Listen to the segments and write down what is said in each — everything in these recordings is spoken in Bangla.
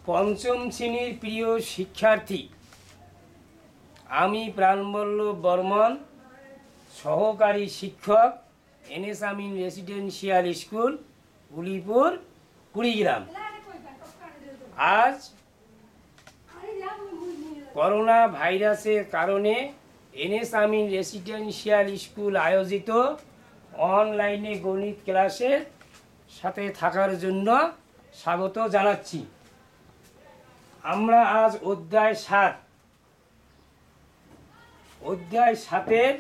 পঞ্চম শ্রেণীর প্রিয় শিক্ষার্থী, আমি প্রাণবল্লভ বর্মন, সহকারী শিক্ষক, এনএস আমিন রেসিডেন্সিয়াল স্কুল, উলিপুর, কুড়িগ্রাম। আজ করোনা ভাইরাসের কারণে এনএস আমিন রেসিডেন্সিয়াল স্কুল আয়োজিত অনলাইনে গণিত ক্লাসের সাথে থাকার জন্য স্বাগত জানাচ্ছি। আমরা আজ অধ্যায় 7-এর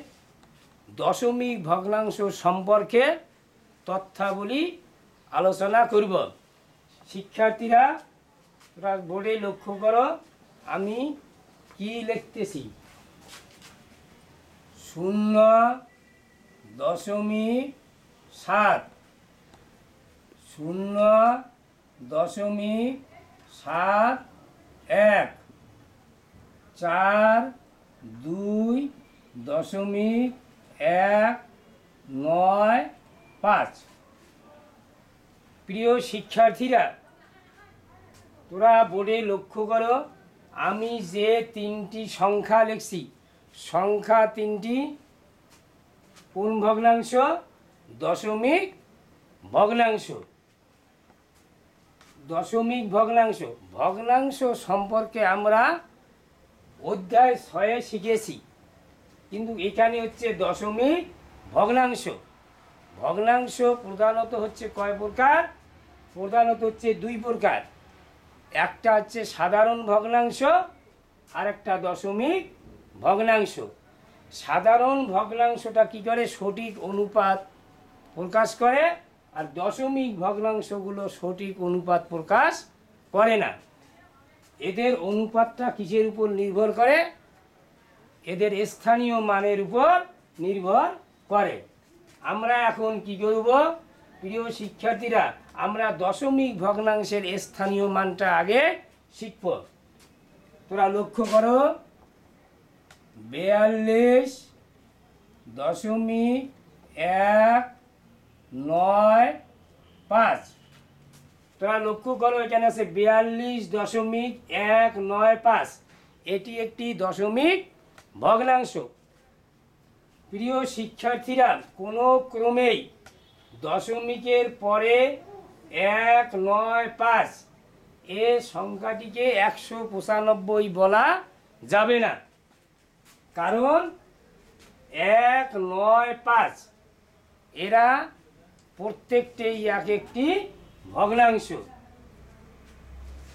দশমিক ভগ্নাংশ সম্পর্কে তথ্যাবলী আলোচনা করব। শিক্ষার্থীরা, তোমরা বোর্ডে লক্ষ্য করো আমি কি লিখতেছি। 0.7 0.71 4.2.195। প্রিয় শিক্ষার্থীরা, তোরা বোর্ডে লক্ষ্য করো আমি যে তিনটি সংখ্যা লিখছি, সংখ্যা তিনটি কোন ভগ্নাংশ? দশমিক ভগ্নাংশ। দশমিক ভগ্নাংশ ভগ্নাংশ সম্পর্কে আমরা অধ্যায় 6-এ শিখেছি, কিন্তু এখানে হচ্ছে দশমিক ভগ্নাংশ। ভগ্নাংশ প্রধানত হচ্ছে কয় প্রকার? প্রধানত হচ্ছে দুই প্রকার। একটা হচ্ছে সাধারণ ভগ্নাংশ আর একটা দশমিক ভগ্নাংশ। সাধারণ ভগ্নাংশটা কি করে? সঠিক অনুপাত প্রকাশ করে, আর দশমিক ভগ্নাংশগুলো সঠিক অনুপাত প্রকাশ করে না। এদের অনুপাতটা কিসের উপর নির্ভর করে? এদের স্থানীয় মানের উপর নির্ভর করে। আমরা এখন কি করব প্রিয় শিক্ষার্থীরা? আমরা দশমিক ভগ্নাংশের স্থানীয় মানটা আগে শিখব। তোরা লক্ষ্য করো 42.195। তোরা লক্ষ্য করো এখানে আছে 42.195। এটি একটি দশমিক ভগ্নাংশ। প্রিয় শিক্ষার্থীরা, কোনো ক্রমেই দশমিকের পরে 195 এ সংখ্যাটিকে 195 বলা যাবে না, কারণ 195 এরা প্রত্যেকটাই এক একটি ভগ্নাংশ।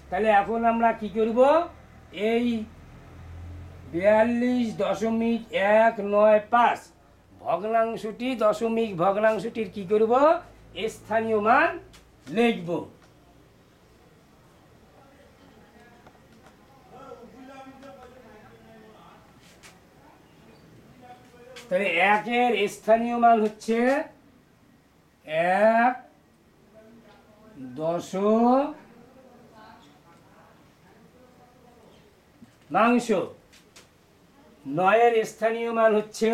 তাহলে এখন আমরা কি করব? এই 42.195 ভগ্নাংশটি, দশমিক ভগ্নাংশটির কি করব? স্থানীয় মান লিখব। তাহলে 1-এর স্থানীয় মান হচ্ছে 1/10। 9-এর স্থানীয় মান হচ্ছে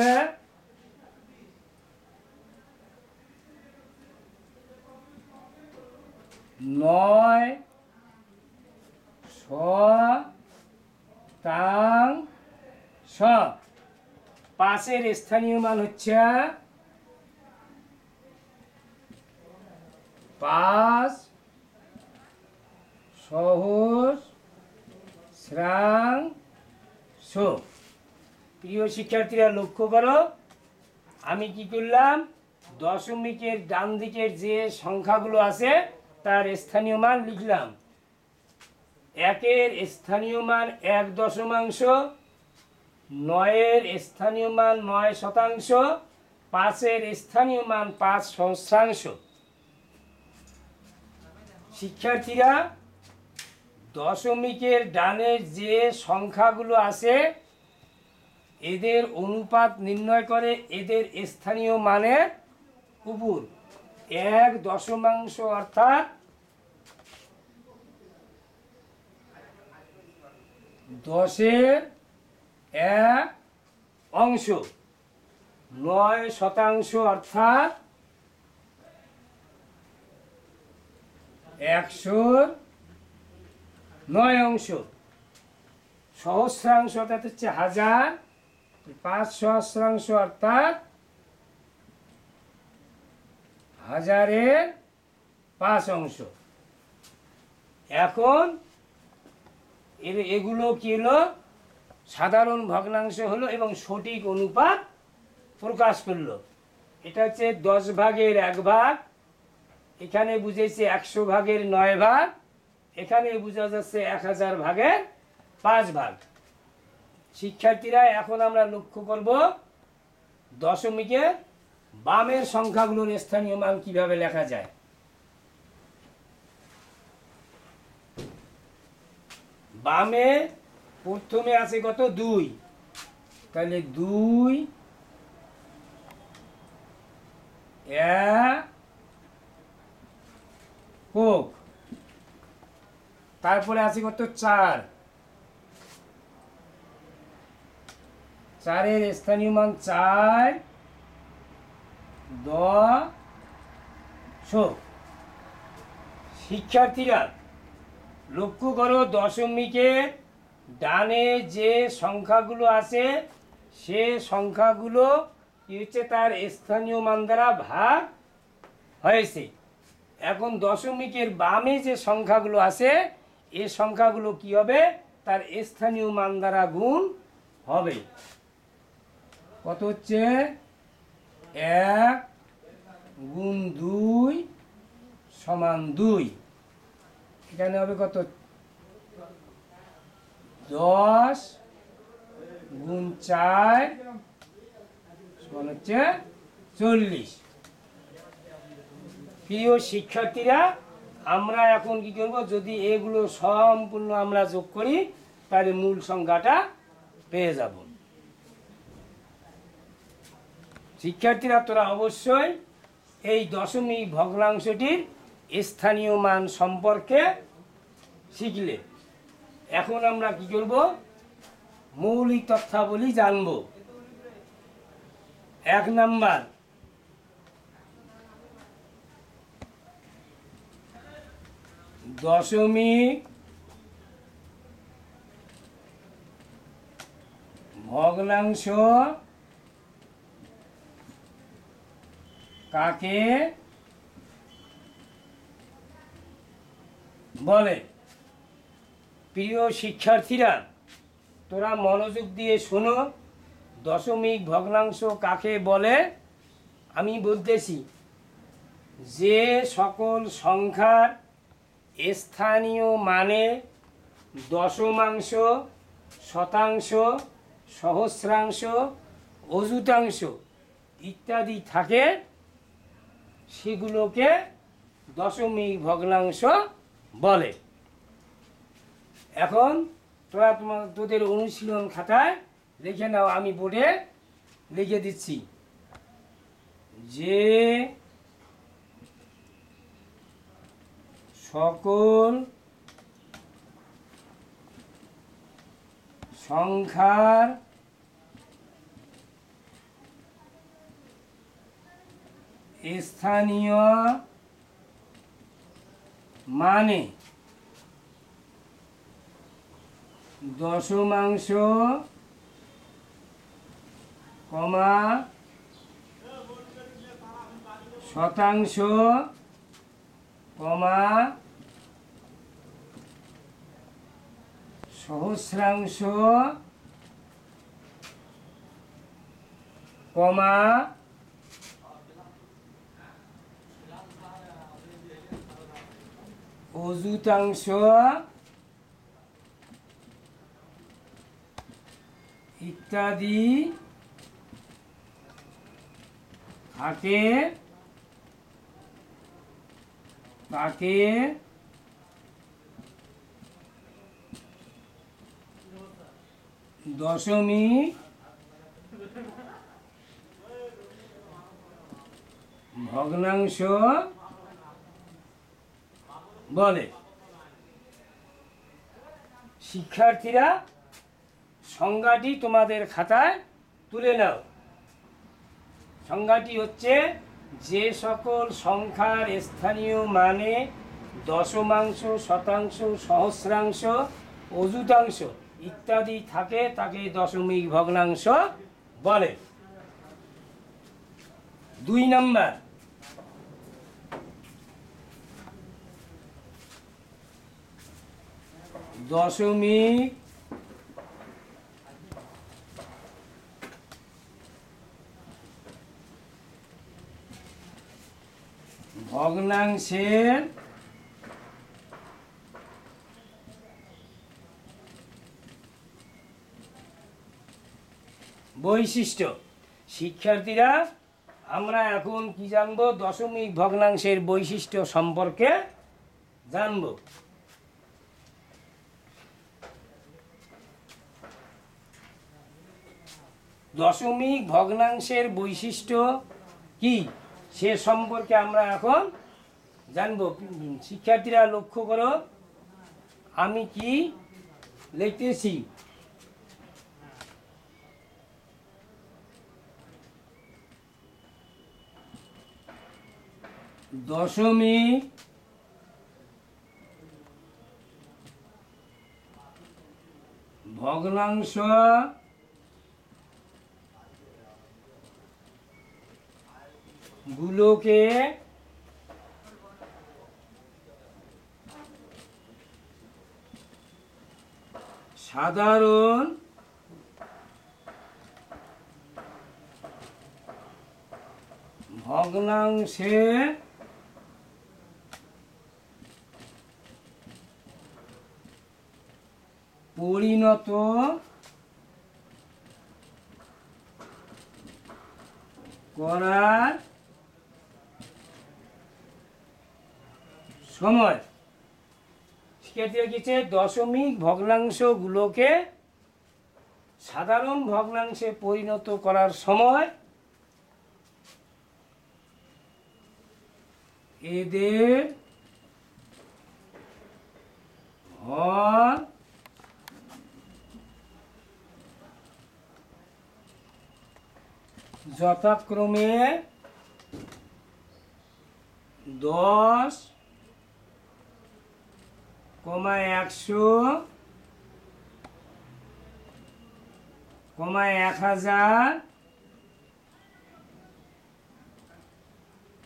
9/100। 5-এর স্থানীয় মান হচ্ছে 5/সহস্রাংশ। প্রিয় শিক্ষার্থীরা লক্ষ্য করো আমি কি করলাম? দশমিকের ডান দিকের যে সংখ্যাগুলো আছে তার স্থানীয় মান লিখলাম। 1-এর স্থানীয় মান 1 দশমাংশ, 9-এর স্থানীয় মান 9%, 5-এর স্থানীয় মান 5 সহস্রাংশ। শিক্ষার্থীরা, দশমিকের ডানের যে সংখ্যাগুলো আছে এদের অনুপাত নির্ণয় করে এদের স্থানীয় মানের উপর। 1 দশমাংশ অর্থাৎ 10-এর 1 অংশ, 9% অর্থাৎ 100 9 অংশ। সহস্রাংশ অর্থাৎ হচ্ছে 1000, 5 সহস্রাংশ অর্থাৎ 1000-এর 5 অংশ। এখন এগুলো কি হলো? সাধারণ ভগ্নাংশ হলো এবং সঠিক অনুপাত প্রকাশ করলো। এটা হচ্ছে 10 ভাগের 1 ভাগ, এখানে বুঝেছে 100 ভাগের 9 ভাগ, এখানে বোঝা যাচ্ছে 1000 ভাগের 5 ভাগ। শিক্ষার্থীরা, এখন আমরা লক্ষ্য করব দশমিকের বামের সংখ্যাগুলোর স্থানীয় মান কিভাবে লেখা যায়। বামে প্রথমে আছে কত? 2। তাহলে 2 একক। তারপরে আছে কত? 4। 4-এর স্থানীয় মান 4 10। শিক্ষার্থীরা লক্ষ্য করো, দশমিকের ডানে যে সংখ্যাগুলো আছে সে সংখ্যাগুলো কি হচ্ছে? তার স্থানীয় মান দ্বারা ভাগ হয়েছে। এখন দশমিকের বামে যে সংখ্যাগুলো আছে এই সংখ্যাগুলো কি হবে? তার স্থানীয় মান দ্বারা গুণ হবে। কত হচ্ছে? 1 গুণ 2 সমান 2। এখানে হবে কত? 10 গুণ 4 সমান হচ্ছে 40। প্রিয় শিক্ষার্থীরা, আমরা এখন কি করব? যদি এগুলো সম্পূর্ণ আমরা যোগ করি তাহলে মূল সংখ্যাটা পেয়ে যাব। শিক্ষার্থীরা, তোরা অবশ্যই এই দশমিক ভগ্নাংশটির স্থানীয় মান সম্পর্কে শিখলে। এখন আমরা কি করব? মৌলিক তথ্যাবলী জানব। 1 নাম্বার, দশমিক ভগ্নাংশ কাকে বলে? প্রিয় শিক্ষার্থীরা, তোরা মনোযোগ দিয়ে শোনো, দশমিক ভগ্নাংশ কাকে বলে আমি বলতেছি। যে সকল সংখ্যার স্থানীয় মানে দশমাংশ, শতাংশ, সহস্রাংশ, অযুতাংশ ইত্যাদি থাকে সেগুলোকে দশমিক ভগ্নাংশ বলে। এখন তোরা তোদের অনুশীলন খাতায় লিখে নাও, আমি বোর্ডে লিখে দিচ্ছি। যে সকল সংখ্যার স্থানীয় মানে দশমাংশ, শতাংশ, সহস্রাংশ, অযুতাংশ ইত্যাদি থাকে তাকে দশমিক ভগ্নাংশ বলে। শিক্ষার্থীরা, সংজ্ঞাটি তোমাদের খাতায় তুলে নাও। সংজ্ঞাটি হচ্ছে, যে সকল সংখ্যার স্থানীয় মানে দশমাংশ, শতাংশ, সহস্রাংশ, অযুতাংশ ইত্যাদি থাকে, তাকে দশমিক ভগ্নাংশ বলে। 2 নম্বর, দশমিক ভগ্নাংশের বৈশিষ্ট্য। শিক্ষার্থীরা, আমরা এখন কি জানবো? দশমিক ভগ্নাংশের বৈশিষ্ট্য সম্পর্কে জানবো। দশমিক ভগ্নাংশের বৈশিষ্ট্য কি সে সম্পর্কে আমরা এখন জানবো। শিক্ষার্থীরা লক্ষ্য করো, আমি কি লিখতেছি। দশমিক ভগ্নাংশ গুলোকে সাধারণ ভগ্নাংশে পরিণত করার সময়। শিক্ষার্থীরা কিছু দশমিক ভগ্নাংশগুলোকে সাধারণ ভগ্নাংশে পরিণত করার সময় এদের হর যথাক্রমে 10, 100, 1000,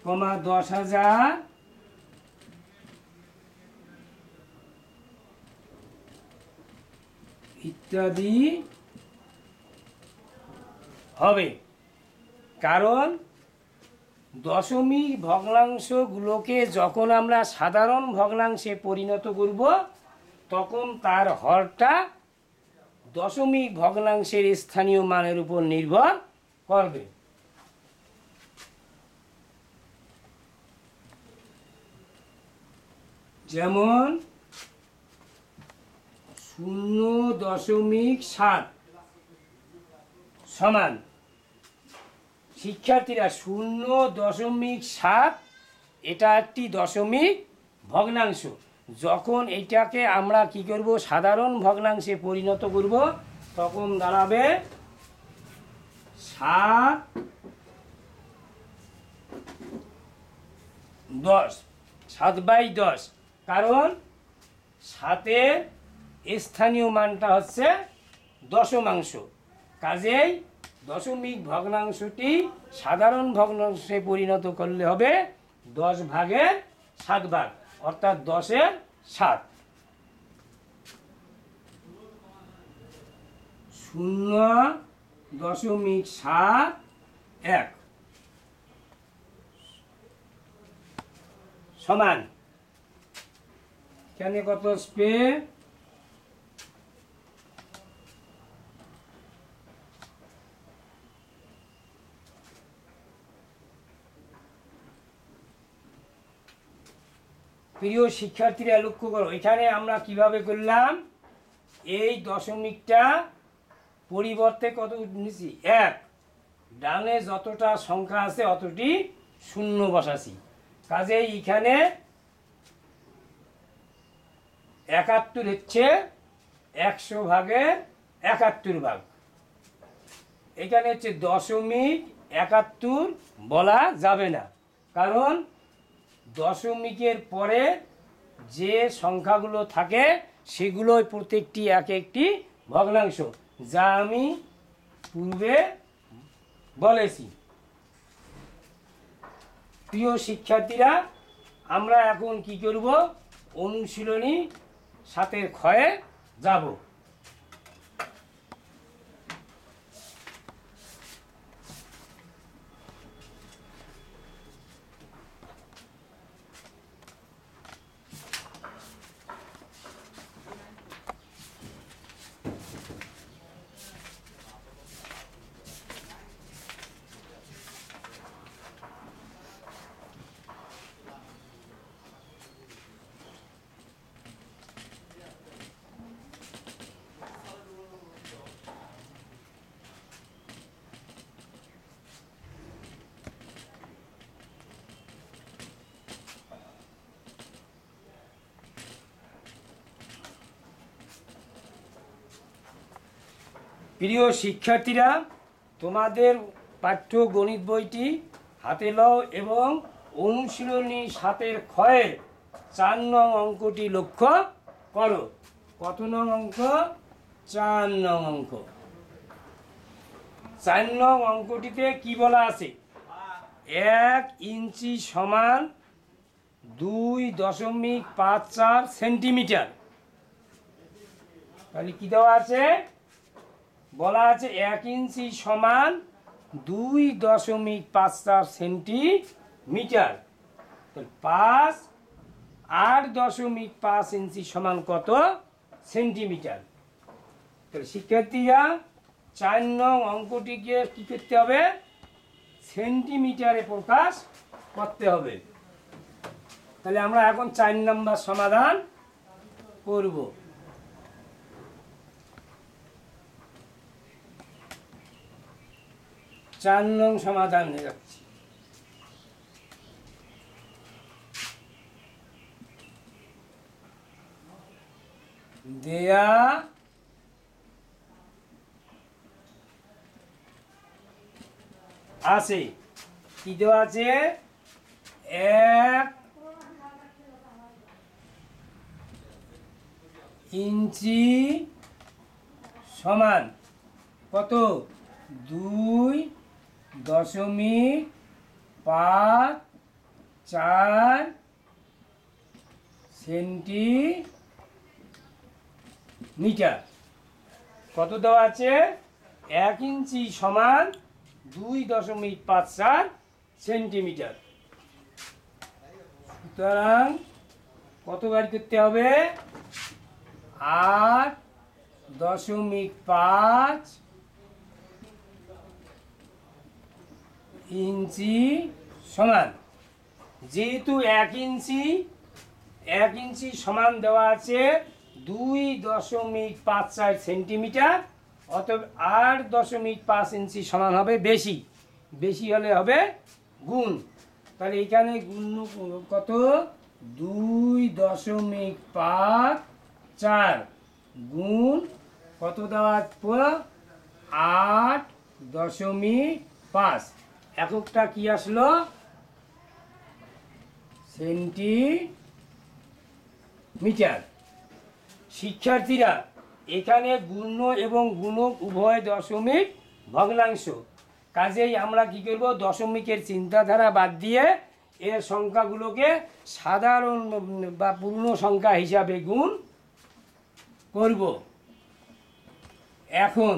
10,000 ইত্যাদি হবে। কারণ দশমিক ভগ্নাংশগুলোকে যখন আমরা সাধারণ ভগ্নাংশে পরিণত করব, তখন তার হরটা দশমিক ভগ্নাংশের স্থানীয় মানের উপর নির্ভর করবে। যেমন 0.7 সমান, শিক্ষার্থীরা 0.7 এটা একটি দশমিক ভগ্নাংশ। যখন এটাকে আমরা কি করব? সাধারণ ভগ্নাংশে পরিণত করব, তখন দাঁড়াবে 7/10। কারণ 7-এর স্থানীয় মানটা হচ্ছে দশমাংশ। কাজেই দশমিক ভগ্নাংশটি সাধারণ ভগ্নাংশে পরিণত করলে হবে 10/7, অর্থাৎ 10/7। 0.71 সমান, এখানে কত আসবে? প্রিয় শিক্ষার্থীরা লক্ষ্য করো, এখানে আমরা কিভাবে করলাম? এই দশমিকটা পরিবর্তে কত নিয়েছি? 1। ডানে যতটা সংখ্যা আছে অতটি শূন্য বসাছি। কাজেই এখানে 71 হচ্ছে 100/71 এখানে হচ্ছে 0.71 বলা যাবে না, কারণ দশমিকের পরে যে সংখ্যাগুলো থাকে সেগুলোই প্রত্যেকটি এক একটি ভগ্নাংশ, যা আমি পূর্বে বলেছি। প্রিয় শিক্ষার্থীরা, আমরা এখন কি করব? অনুশীলনী 7-এর ক্ষয়ে যাব। প্রিয় শিক্ষার্থীরা, তোমাদের পাঠ্য গণিত বইটি হাতে লও এবং অনুশীলনী 7-এর ক্ষয়ের 4 নং অঙ্কটি লক্ষ্য করো। কত নং অঙ্ক? 4 নং অঙ্ক। 4 নং অঙ্কটিতে কি বলা আছে? 1 ইঞ্চি সমান 2.54 সেন্টিমিটার। তাহলে কি দেওয়া আছে? বলা আছে 1 ইঞ্চি সমান 2.54 সেন্টিমিটার। 8.5 ইঞ্চি সমান কত সেন্টিমিটার? তাহলে শিক্ষার্থীরা 4 নং অঙ্কটিকে কি করতে হবে? সেন্টিমিটারে প্রকাশ করতে হবে। তাহলে আমরা এখন 4 নম্বর সমাধান করব। 4 নং সমাধান হয়ে যাচ্ছে। দেয়া আছে, কি দেওয়া আছে? 1 ইঞ্চি সমান কত? 2.54 সেন্টিমিটার। কত দেওয়া আছে? 1 ইঞ্চি সমান 2.54 সেন্টিমিটার। সুতরাং কত বার করতে হবে? 8.5 ইঞ্চি সমান, যেহেতু 1 ইঞ্চি সমান দেওয়া আছে 2.54 সেন্টিমিটার, অতএব 8.5 ইঞ্চি সমান হবে বেশি। বেশি হলে হবে গুণ। তাহলে এখানে গুণ কত? 2.54 গুণ কত দেওয়া? 8.5। এককটা কি আসলো? সেন্টিমিটার। শিক্ষার্থীরা, এখানে গুণ্য এবং গুণক উভয় দশমিক ভগ্নাংশ, কাজেই আমরা কি করব? দশমিকের চিন্তাধারা বাদ দিয়ে এর সংখ্যাগুলোকে সাধারণ বা পূর্ণ সংখ্যা হিসাবে গুণ করব। এখন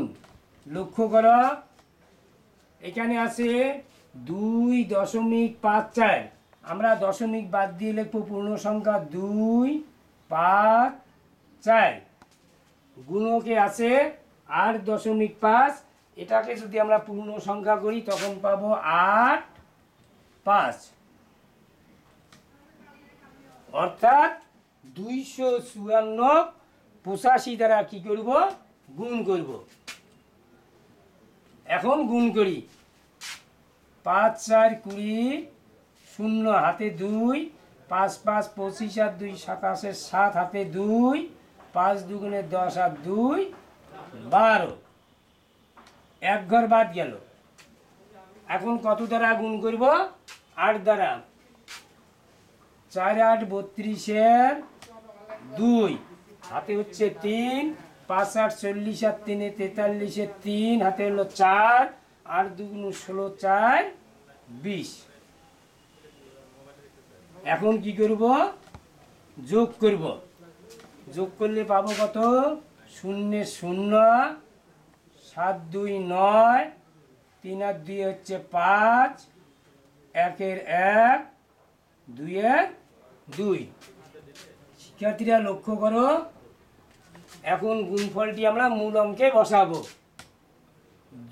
লক্ষ্য করো, এখানে আছে 2.54। আমরা দশমিক বাদ দিয়ে লিখব পূর্ণ সংখ্যা 2.54। গুণকে আছে 8.5। এটাকে যদি আমরা পূর্ণ সংখ্যা করি তখন পাবো 8.5, অর্থাৎ 254 দ্বারা কি করব? গুণ করব। এখন গুণ করি। 5 4 20, 0 হাতে 2, 5 5 25 আর 2 27, 7 হাতে 2, 5 2 10 আর 2 12। এক ঘর বাদ গেল। এখন কত দ্বারা গুণ করব? 8 দ্বারা। 4 8 32 2 হাতে হচ্ছে 3, 5 8 40 আর 3 43 3 হাতে হলো 4, 8 2 16 4 20। এখন কি করব? যোগ করব। যোগ করলে পাবো কত? 0 0 7 2 9, 3 আর 2 হচ্ছে 5, 1 এর 1, 2 এর 2। শিক্ষার্থীরা লক্ষ্য করো, এখন গুণফলটি আমরা মূল অঙ্কে বসাবো।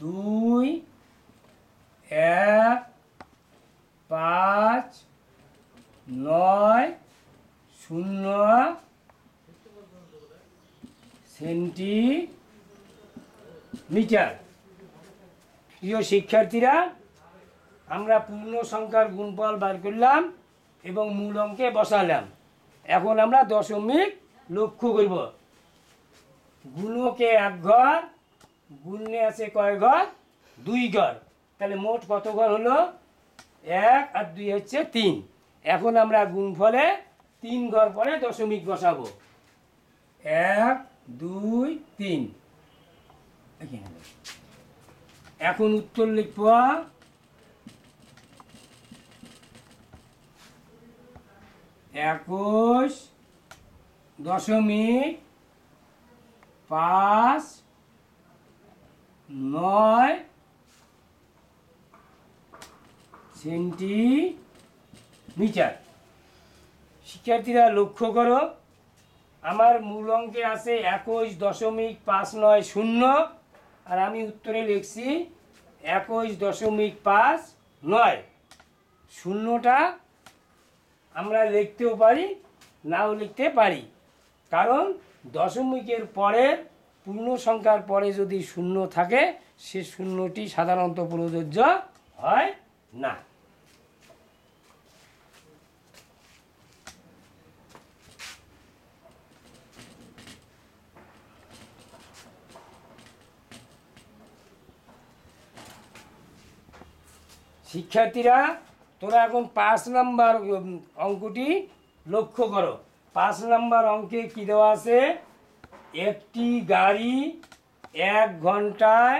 2 1 5 9 0 সেন্টিমিটার। প্রিয় শিক্ষার্থীরা, আমরা পূর্ণ সংখ্যার গুণফল বার করলাম এবং মূল অঙ্কে বসালাম। এখন আমরা দশমিক লক্ষ্য করব। গুণকে 1 ঘর, গুণে আছে কয় ঘর? 2 ঘর। তাহলে মোট কত ঘর হলো? 1 আর 2 হচ্ছে 3। এখন আমরা গুণফলে 3 ঘর পরে দশমিক বসাবো। 1 2 3। এখন উত্তর লিখব 21.59 সেন্টিমিটার। শিক্ষার্থীরা লক্ষ্য করো, আমার মূল অঙ্কে আছে 21.590 আর আমি উত্তরে লিখছি 21.59। শূন্যটা আমরা লিখতেও পারি, নাও লিখতে পারি, কারণ দশমিকের পরে পূর্ণ সংখ্যার পরে যদি শূন্য থাকে সে শূন্যটি সাধারণত প্রযোজ্য হয় না। শিক্ষার্থীরা, তোরা এখন 5 নম্বর অঙ্কটি লক্ষ্য করো। 5 নম্বর অঙ্কে কি দেওয়া আছে? একটি গাড়ি 1 ঘন্টায়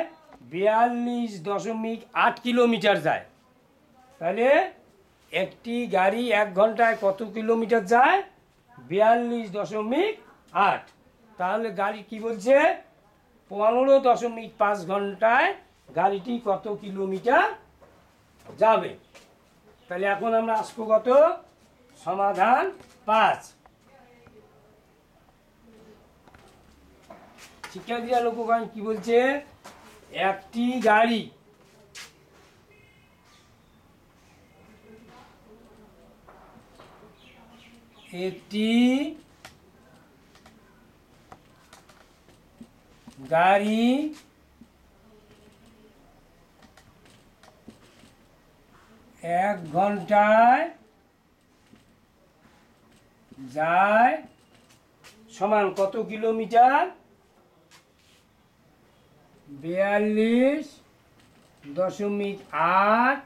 42.8 কিলোমিটার যায়। তাহলে একটি গাড়ি 1 ঘন্টায় কত কিলোমিটার যায়? 42.8। তাহলে গাড়ি কি বলছে? 15.5 ঘন্টায় গাড়িটি কত কিলোমিটার যাবে? তাহলে এখন আমরা আসবো কত? সমাধান 5। শিক্ষার্থীরা লক্ষ্য করেন কি বলছে? একটি গাড়ি একটি গাড়ি 1 ঘন্টায় যায় সমান কত কিলোমিটার? 42.8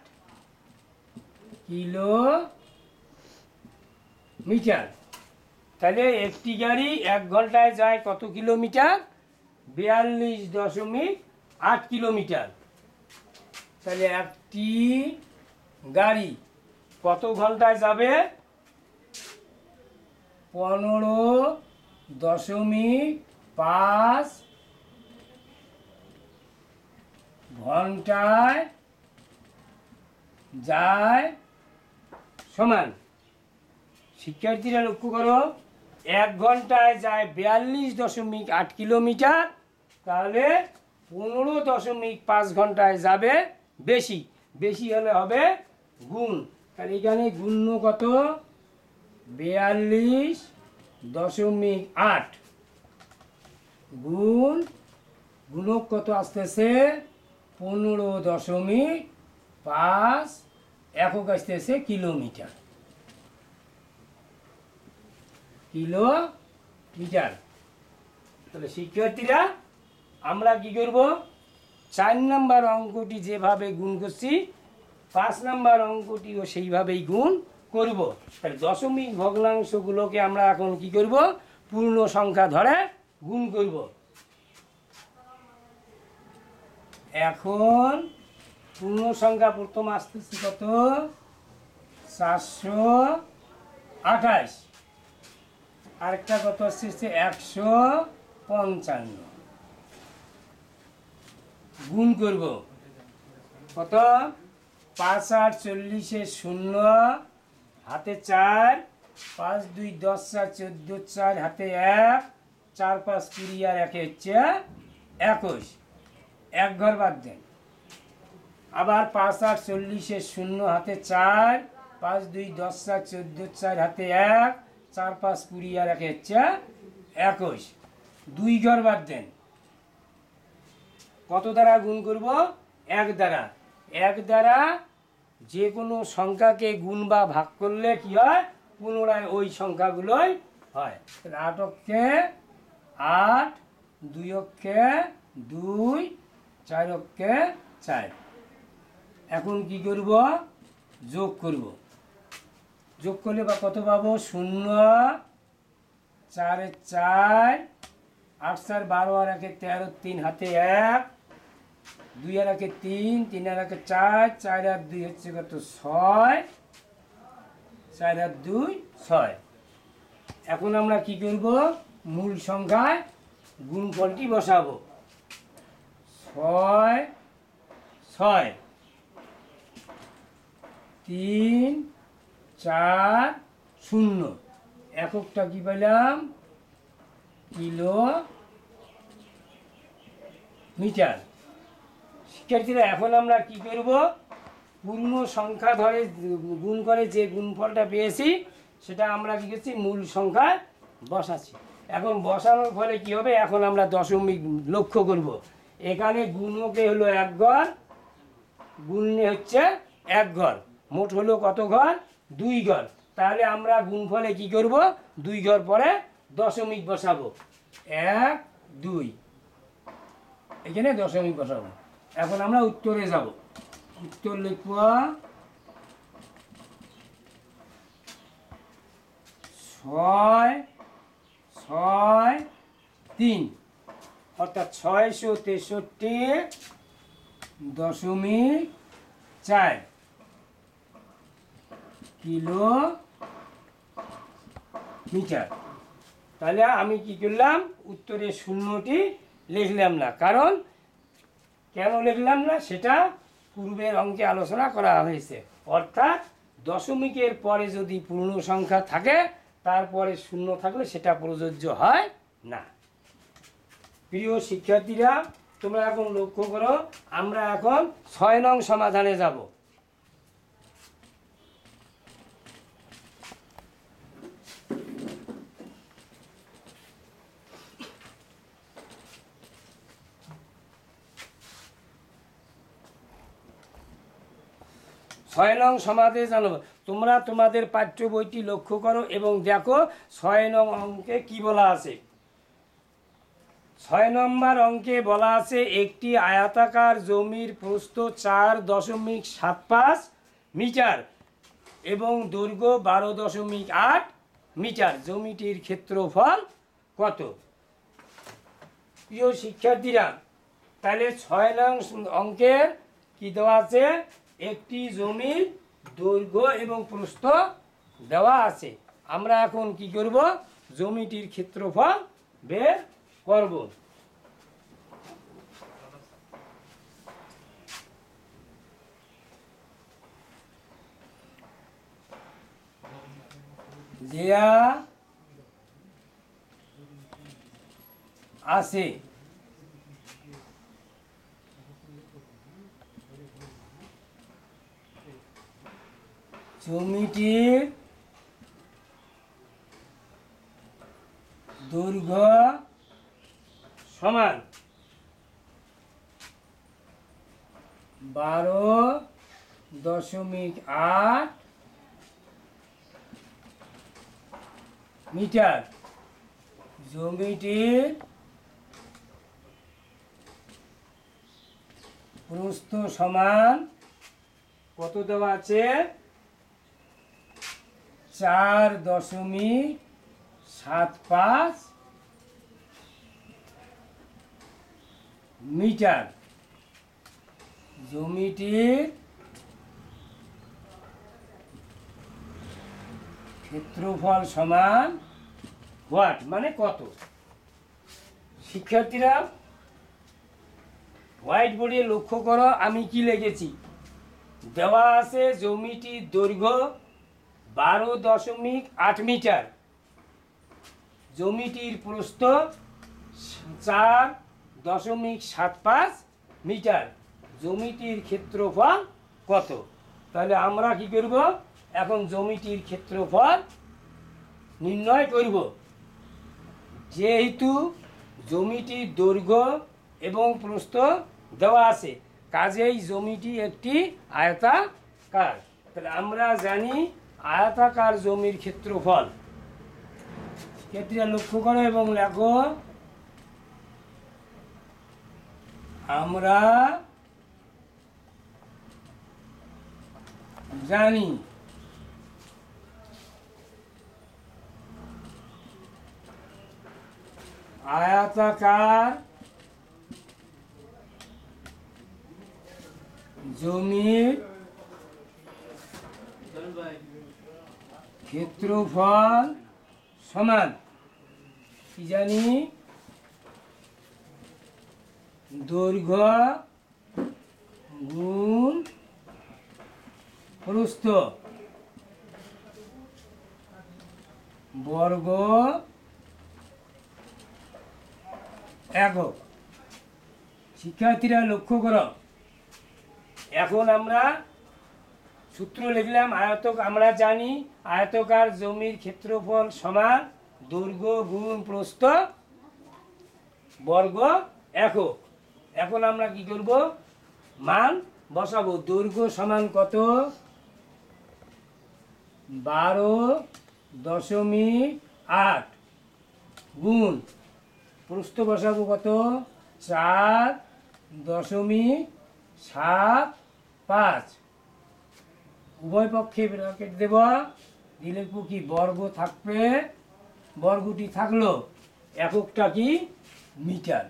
কিলোমিটার। তাহলে একটি গাড়ি 1 ঘন্টায় যায় কত কিলোমিটার? 42.8 কিলোমিটার। তাহলে একটি গাড়ি কত ঘন্টায় যাবে? 15.5 ঘন্টায় যায় সমান। শিক্ষার্থীরা লক্ষ্য করো, 1 ঘন্টায় যায় 42.8 কিলোমিটার, তাহলে 15.5 ঘন্টায় যাবে বেশি। বেশি হলে হবে গুণ। তাহলে এখানে গুণ্য কত? 42.8 গুণ গুণক কত আসতেছে? 15.5, একক আসতেছে কিলোমিটার। কিলোমিটার। তাহলে শিক্ষার্থীরা আমরা কি করব? 4 নম্বর অঙ্কটি যেভাবে গুণ করছি 5 নম্বর অঙ্কটিও সেইভাবেই গুণ করব। তাহলে দশমিক ভগ্নাংশগুলোকে আমরা এখন কি করব, পূর্ণ সংখ্যা ধরে গুণ করব। এখন পূর্ণ সংখ্যা প্রথম আসতেছে কত, 428, আরেকটা কত আসছে 155, গুণ করব কত, 5 আর 40 শূন্য, হাতে 4, 5 2 10 4 14, 4 হাতে 1, 4 5 20 আর 1 হচ্ছে 21, এক ঘর বাদ দেন। আবার 5 আর 40 শূন্য, হাতে 4, 5 2 10 4 14, 4 হাতে 1, 4 5 20 আর 1 হচ্ছে 21, দুই ঘর বাদ দেন। কত দ্বারা গুণ করব, 1 দ্বারা। 1 দ্বারা যে কোনো সংখ্যাকে গুণ বা ভাগ করলে কি হয়, পুনরায় ওই সংখ্যাগুলোই হয়। 8 অক্ষে 8, 2 অক্ষে 2, 4 অক্ষে 4। এখন কি করব, যোগ করব। যোগ করলে বা কত পাবো, 0, 4 4, 8 4 12 আর 1 13, 3 হাতে 1, 2 আর 1 3, 3 আর 1 4, 4 আর 2 হচ্ছে কত 6, 4 আর 2 6। এখন আমরা কি করব, মূল সংখ্যায় গুণফলটি বসাবো। 6 6, 3 4 0, এককটা কি পেলাম, কিলোমিটার। শিক্ষার্থীরা এখন আমরা কি করব, পূর্ণ সংখ্যা ধরে গুণ করে যে গুণফলটা পেয়েছি সেটা আমরা কি করছি, মূল সংখ্যায় বসাচ্ছি। এখন বসানোর ফলে কি হবে, এখন আমরা দশমিক লক্ষ্য করব। এখানে গুণকে হলো 1 ঘর, গুণে হচ্ছে 1 ঘর, মোট হলো কত ঘর, 2 ঘর। তাহলে আমরা গুণফলে কি করব, 2 ঘর পরে দশমিক বসাবো, 1 2, এখানে দশমিক বসাবো। এখন আমরা উত্তরে যাব। উত্তর লিখব 6 6 3, অর্থাৎ 663.4 কিলোমিটার। তাহলে আমি কি করলাম, উত্তরে শূন্যটি লিখলাম না। কারণ কেন লিখলাম না সেটা পূর্বের অঙ্কে আলোচনা করা হয়েছে। অর্থাৎ দশমিকের পরে যদি পূর্ণ সংখ্যা থাকে, তারপরে শূন্য থাকলে সেটা প্রযোজ্য হয় না। প্রিয় শিক্ষার্থীরা, তোমরা এখন লক্ষ্য করো, আমরা এখন 6 নং সমাধানে যাব। ছয় নং সমাধানে জানো, তোমরা তোমাদের পাঠ্য বইটি লক্ষ্য করো এবং দেখো 6 নং অঙ্কে কি বলা আছে। 6 নম্বর অঙ্কে বলা আছে, একটি আয়তাকার জমির প্রস্থ 4.75 মিটার এবং দৈর্ঘ্য 12.8 মিটার। জমিটির ক্ষেত্রফল কত? প্রিয় শিক্ষার্থীরা, তাহলে 6 নং অঙ্কের কি দেওয়া আছে, একটি জমির দৈর্ঘ্য এবং প্রস্থ দেওয়া আছে। আমরা এখন কি করব, জমিটির ক্ষেত্রফল বের করব। দেয়া আছে জমিটির দৈর্ঘ্য সমান 12.8 মিটার। জমিটির প্রস্থ সমান কত দেওয়া আছে, 4.75 মিটার। জমিটির ক্ষেত্রফল সমান হোয়াট মানে কত। শিক্ষার্থীরা হোয়াইট বোর্ডে লক্ষ্য করো আমি কি লিখেছি। দেওয়া আছে জমিটির দৈর্ঘ্য 12.8 মিটার, জমিটির প্রস্থ 4.75 মিটার, জমিটির ক্ষেত্রফল কত। তাহলে আমরা কি করব, এখন জমিটির ক্ষেত্রফল নির্ণয় করব। যেহেতু জমিটির দৈর্ঘ্য এবং প্রস্থ দেওয়া আছে, কাজেই জমিটি একটি আয়তাকার। তাহলে আমরা জানি আয়তাকার জমির ক্ষেত্রফল। ক্ষেত্রে লক্ষ্য করো এবং লেখো, আমরা জানি আয়তাকার জমির ক্ষেত্রফল সমান কি জানি দৈর্ঘ্য গুণ প্রস্থ বর্গ একক। শিক্ষার্থীরা লক্ষ্য করো, এখন আমরা সূত্র লিখলাম। আমরা জানি আয়তকার জমির ক্ষেত্রফল সমান দৈর্ঘ্য গুণ প্রস্থ বর্গ একক। এখন আমরা কি করব, মান বসাবো। দৈর্ঘ্য সমান কত, 12.8 গুণ প্রস্থ বসাবো কত, 4.75। উভয় পক্ষে ব্র্যাকেট দেব, দিলে কি বর্গ থাকবে, বর্গটি থাকলো, এককটা কি মিটার।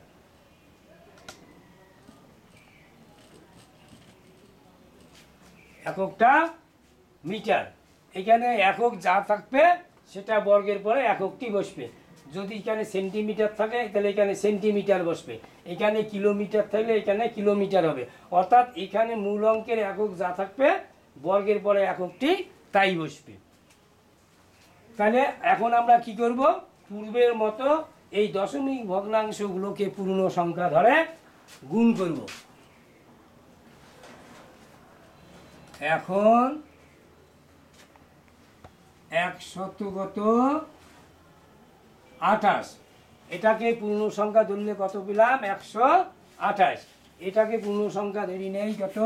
এককটা মিটার। এখানে একক যা থাকবে সেটা বর্গের পরে এককটি বসবে। যদি এখানে সেন্টিমিটার থাকে তাহলে এখানে সেন্টিমিটার বসবে, এখানে কিলোমিটার থাকলে এখানে কিলোমিটার হবে। অর্থাৎ এখানে মূল অঙ্কের একক যা থাকবে বর্গের পরে এককটি তাই বসবে। তাহলে এখন আমরা কি করব, পূর্বের মতো এই দশমিক ভগ্নাংশগুলোকে পূর্ণ সংখ্যা ধরে গুণ করব। এখন 128, এটাকে পূর্ণ সংখ্যা ধরলে কত পেলাম, 128। এটাকে পূর্ণ সংখ্যা ধরি নেই কত,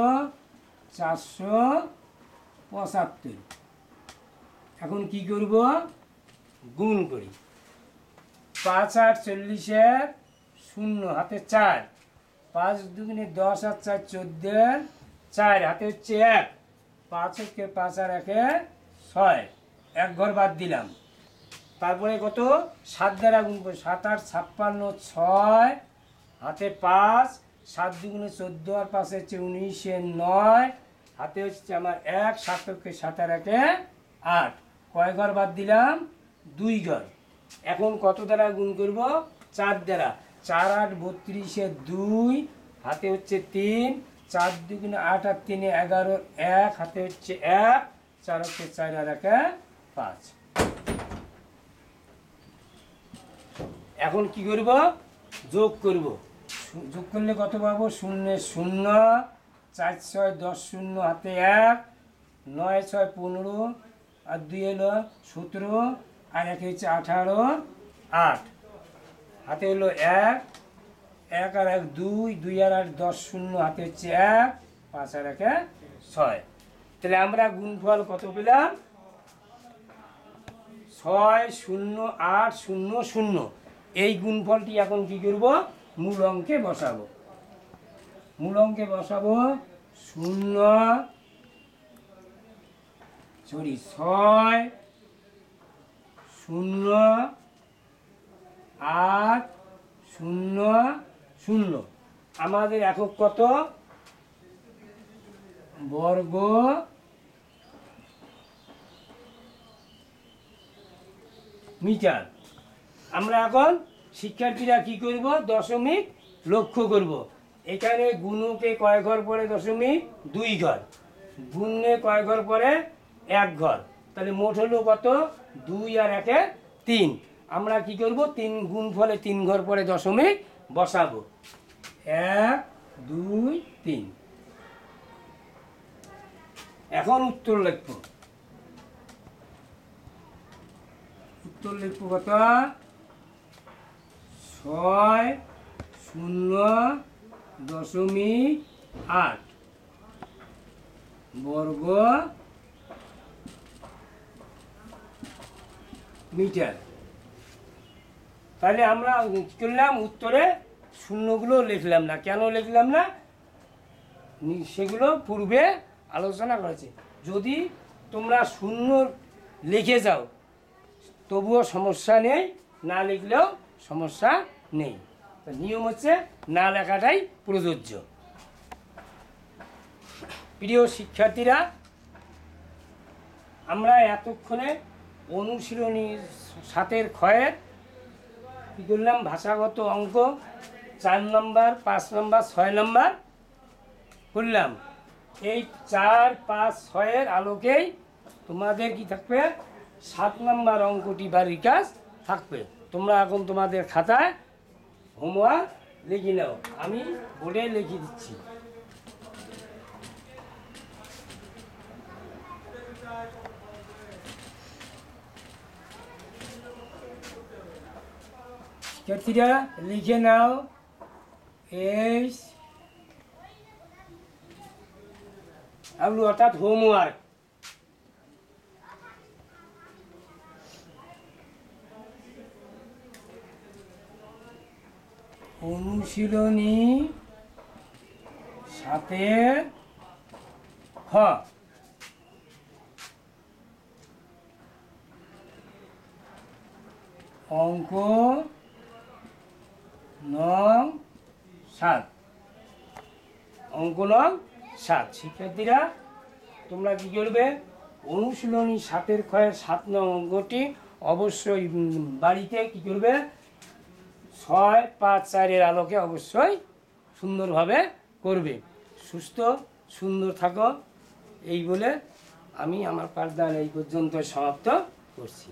475। এখন কি করব, গুণ করি। 5 আর 40, 0 হাতে 4, 5 দুগুণে 10 আর 4 14, 4 হাতে হচ্ছে 1, 5 হচ্ছে 5 আর 1 6, 1 ঘর বাদ দিলাম। তারপরে কত, 7 দ্বারা গুণ করি। 7 আর 56, 6 হাতে 5, 7 দুগুণে 14 আর 5 হচ্ছে 19, 9 হাতে হচ্ছে আমার 1, 7 7 আর 1 8, কয় ঘর বাদ দিলাম, 2 ঘর। এখন কত দ্বারা গুণ করব, 4 দ্বারা। 4 8 32, 2 হাতে হচ্ছে 3, 4 দুগুণে 8 আর 3 11, 1 হাতে হচ্ছে 1, 4 হচ্ছে 4 আর 1 5। এখন কি করব, যোগ করব। যোগ করলে কত পাবো, 0 0, 4 6 10, 0 হাতে 1, 9 6 15 আর 2 হলো 17 আর 1 হচ্ছে 18, 8 হাতে হলো 1, 1 আর 1 2, 2 আর 8 10, 0 হাতে হচ্ছে 1, 5 আর 1 6। তাহলে আমরা গুণফল কত পেলাম, 6 0 8 0 0। এই গুণফলটি এখন কি করব, মূল অঙ্কে বসাবো। মূল অঙ্কে বসাবো 6 0.800। আমাদের একক কত? বর্গ মিটার। আমরা এখন শিক্ষার্থীরা কি করব? দশমিক লক্ষ্য করব। এখানে গুণকে কয় ঘর পরে? 0.2 ঘর। গুণে কয় ঘর পরে? 1 ঘর। তাহলে মোট হলো কত? 2 আর 1 3। আমরা কি করব? 3 গুণ ফলে 3 ঘর পরে দশমিক বসাবো। 1 2 3। এখন উত্তর লিখব। উত্তর লিখব কত? 6.0.8 বর্গ মিটার। তাহলে আমরা কি করলাম? উত্তরে শূন্যগুলো লিখলাম না। কেন লিখলাম না? সেগুলো পূর্বে আলোচনা করেছে। যদি তোমরা শূন্য লিখে যাও তবুও সমস্যা নেই, না লিখলেও সমস্যা নেই। তো নিয়ম হচ্ছে না লেখাটাই প্রযোজ্য। প্রিয় শিক্ষার্থীরা, আমরা এতক্ষণে অনুশীলনী 7 ক্ষয়ের কী করলাম? ভাষাগত অঙ্ক 4 নম্বর, 5 নম্বর, 6 নম্বর করলাম। এই 4, 5, 6 আলোকেই তোমাদের কি থাকবে? 7 নম্বর অঙ্কটি বাড়ির কাজ থাকবে। তোমরা এখন তোমাদের খাতায় হোমওয়ার্ক লিখে নাও। আমি বোর্ডে লিখে দিচ্ছি। শিক্ষার্থীরা লিখে নাও অর্থাৎ হোমওয়ার্ক। অনুশীলনী 7 খ। অঙ্ক নং 7। অঙ্ক নং 7। শিক্ষার্থীরা তোমরা কি করবে? অনুশীলনী 7 ক্ষয়ের 7 নং অঙ্কটি অবশ্যই বাড়িতে কি করবে? 6, 5, 4 আলোকে অবশ্যই সুন্দরভাবে করবে। সুস্থ সুন্দর থাকো, এই বলে আমি আমার পাঠদান এই পর্যন্ত সমাপ্ত করছি।